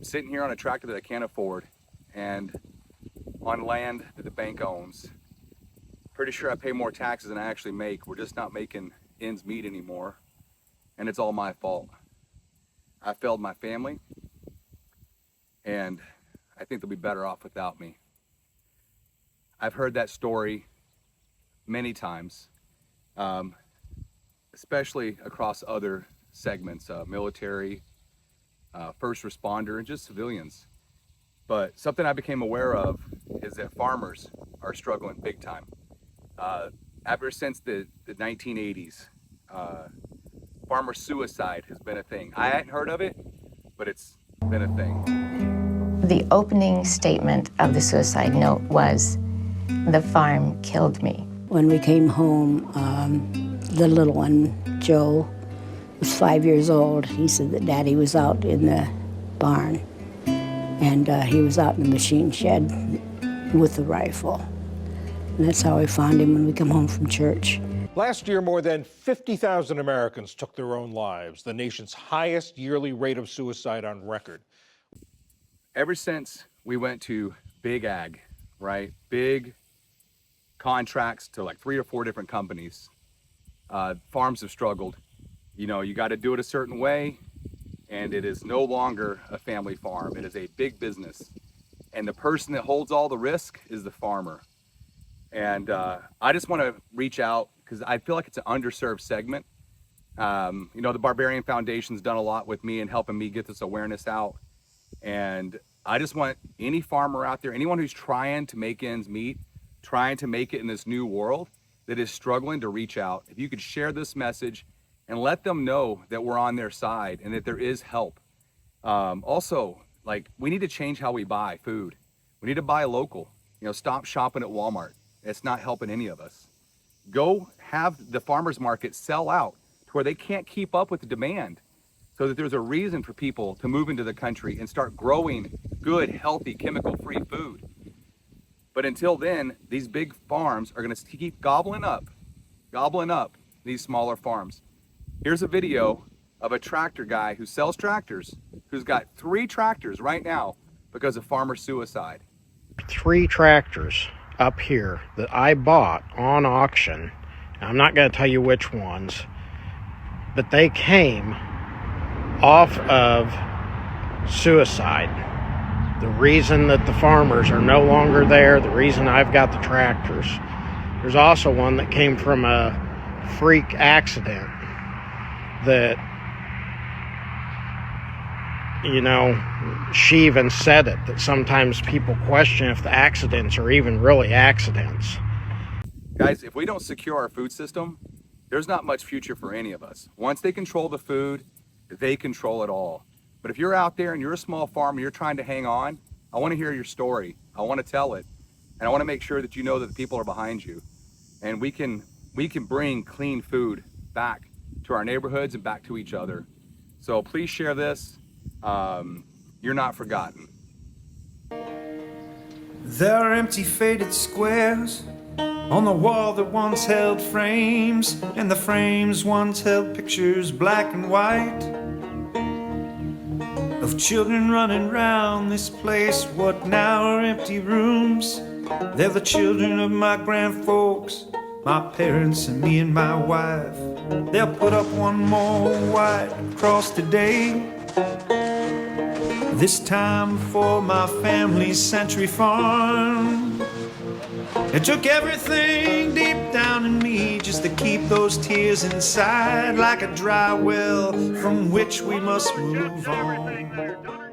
sitting here on a tractor that I can't afford and on land that the bank owns. Pretty sure I pay more taxes than I actually make. We're just not making ends meet anymore, and it's all my fault. I failed my family, and I think they'll be better off without me. I've heard that story many times, especially across other segments, military, first responder, and just civilians. But something I became aware of is that farmers are struggling big time. Ever since the 1980s, farmer suicide has been a thing. I hadn't heard of it, but it's been a thing. The opening statement of the suicide note was, "The farm killed me." When we came home, the little one, Joe, was 5 years old. He said that Daddy was out in the barn, and he was out in the machine shed with the rifle. And that's how we found him when we come home from church. Last year, more than 50,000 Americans took their own lives, the nation's highest yearly rate of suicide on record. Ever since we went to big ag, right? Big contracts to like 3 or 4 different companies, farms have struggled. You know, you got to do it a certain way, and it is no longer a family farm. It is a big business. And the person that holds all the risk is the farmer. And I just want to reach out because I feel like it's an underserved segment. You know, the Barbarian Foundation's done a lot with me in helping me get this awareness out. And I just want any farmer out there, anyone who's trying to make ends meet, trying to make it in this new world that is struggling, to reach out. If you could share this message and let them know that we're on their side and that there is help. Also, like, we need to change how we buy food. We need to buy local. You know, stop shopping at Walmart. It's not helping any of us. Go have the farmers market sell out to where they can't keep up with the demand, so that there's a reason for people to move into the country and start growing good, healthy, chemical-free food. But until then, these big farms are gonna keep gobbling up these smaller farms. Here's a video of a tractor guy who sells tractors, who's got 3 tractors right now because of farmer suicide. 3 tractors up here that I bought on auction. I'm not going to tell you which ones, but they came off of suicide. The reason that the farmers are no longer there, the reason I've got the tractors. There's also one that came from a freak accident that, you know, she even said it, that sometimes people question if the accidents are even really accidents. Guys, if we don't secure our food system, there's not much future for any of us. Once they control the food, they control it all. But if you're out there and you're a small farmer, you're trying to hang on, I want to hear your story. I want to tell it. And I want to make sure that you know that the people are behind you. And we can bring clean food back to our neighborhoods and back to each other. So please share this. You're not forgotten. There are empty faded squares on the wall that once held frames, and the frames once held pictures black and white of children running round this place. What now are empty rooms? They're the children of my grandfolks, my parents and me and my wife. They'll put up one more white cross today, this time for my family's century farm. It took everything deep down in me just to keep those tears inside, like a dry well from which we must move on.